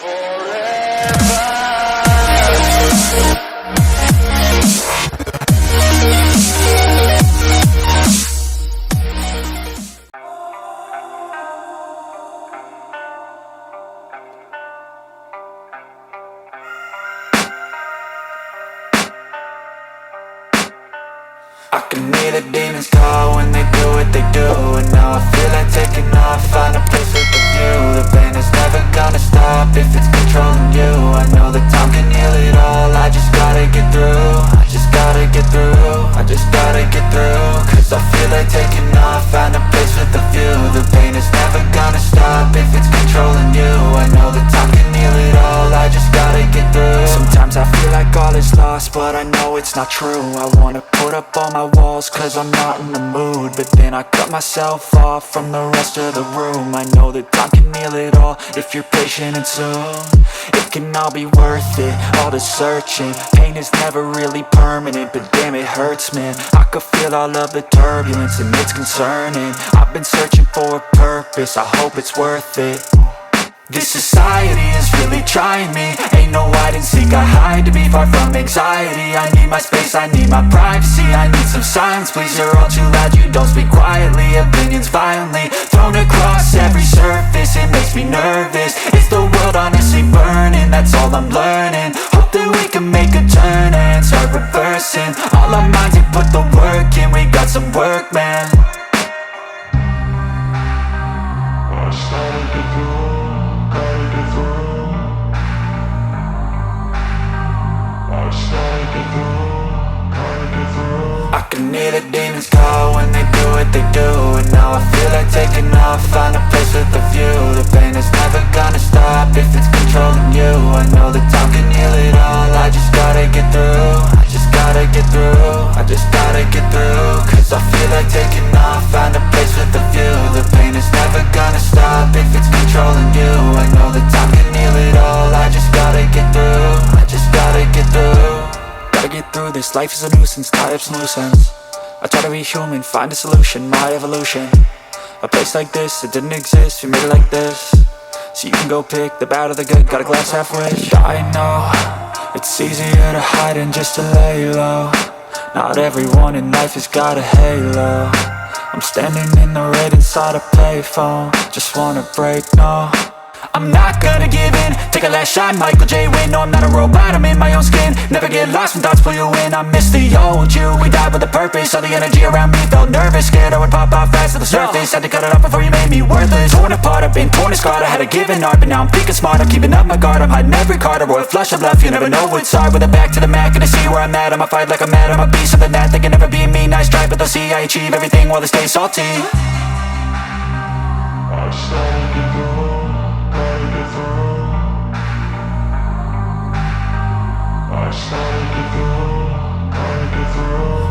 I can hear the demons call when they do what they do. And now I feel like taking off, find a place with a view. The pain is never gonna stop if it's controlling you. I know that time can heal it all, I just gotta get through. I just gotta get through, I just gotta get through. Cause I feel like taking off, find a place with a view. The pain is never gonna stop if it's controlling you. I know that time can heal it all, I just gotta get through. Sometimes I feel like all is lost, but I know it's not true. I wanna put up all my walls cause I'm not in the mood, but then I cut myself off from the rest of the room. I know that time can heal it all if you're patient and soon it can all be worth it, all the searching. Pain is never really permanent, but damn it hurts, man. I could feel all of the turbulence and it's concerning. I've been searching for a purpose, I hope it's worth it. This society is really trying me. Ain't no hide and seek, I hide to be far from anxiety. I need my space, I need my privacy. I need some silence, please, you're all too loud. You don't speak quietly, opinions violently thrown across every surface. It makes me nervous, is the world honestly burning? That's all I'm learning. Hope that we can make a turn and start reversing all our minds and put the work in. We got some work, man. I can hear the demons call when they do what they do. And now I feel like taking off, find a place with a view. The pain is never gonna stop if it's controlling you. I know that time can heal it all, I just gotta get through. I just gotta get through, I just gotta get through. Cause I feel like taking off, find a place with a view. The pain is never gonna stop if it's controlling you. I know that time can heal it all, I just gotta get through. I just gotta get through. Gotta get through this, life is a nuisance, tie up some loose ends. I try to be human, find a solution, my evolution. A place like this, it didn't exist, we made it like this. So you can go pick the bad or the good, got a glass half wish. I know, it's easier to hide than just to lay low. Not everyone in life has got a halo. I'm standing in the red inside a payphone, just wanna break, no. I'm not gonna give in, take a last shot, Michael J. Win. No, I'm not a robot, I'm in my own skin. Never get lost when thoughts pull you in. I miss the old you, we died with a purpose. All the energy around me felt nervous, scared I would pop off fast to the surface. Had to cut it off before you made me worthless. Torn apart, I've been torn and scarred. I had a given art, but now I'm thinking smart. I'm keeping up my guard, I'm hiding every card. A royal flush of love, you never know what's hard. With a back to the mat, gonna see where I'm at. I'ma fight like I'm mad, I'ma be something that they can never be me. Nice try, but they'll see I achieve everything while they stay salty.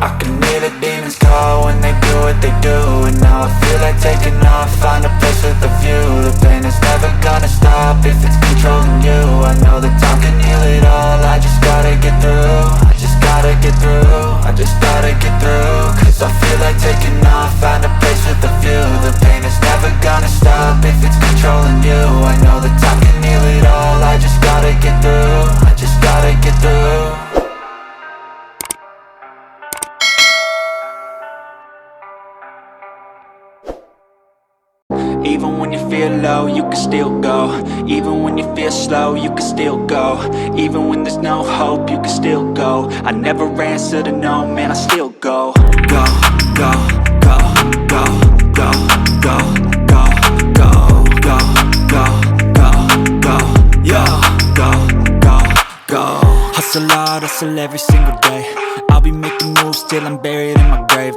I can hear the demons call when they do what they do. And now I feel like taking off, find a place with a view. The pain is never gonna stop if it's controlling you. I know that time can heal it all, I just gotta get through. I just gotta get through, I just gotta get through. Cause I feel like taking off, find a place with a view. The pain is never gonna stop if it's controlling you. I know that time can heal it all, I just gotta get through. I just gotta get through. Even when you feel low, you can still go. Even when you feel slow, you can still go. Even when there's no hope, you can still go. I never answer to no, man, I still go. Go, go, go, go, go, go, go, go, go, go, go, go, yo, go, go, go. Hustle hard, hustle every single day. I'll be making moves till I'm buried in my grave.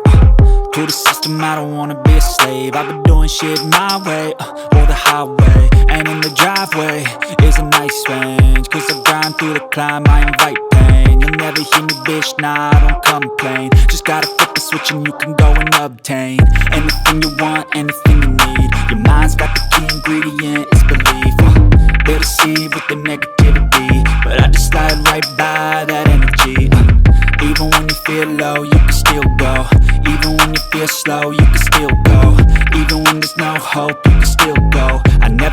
To the system, I don't wanna be a slave. I've been doing shit my way, or the highway. And in the driveway is a nice range. Cause I grind through the climb, I invite pain. You'll never hear me, bitch, nah, I don't complain. Just gotta flip the switch and you can go and obtain anything you want, anything you need. Your mind's got the key ingredient, it's belief. They deceive with the negativity, but I just slide right by that energy. Even when you feel low, you can still go. Even when you feel slow, you can still go. Even when there's no hope, you can still go. I never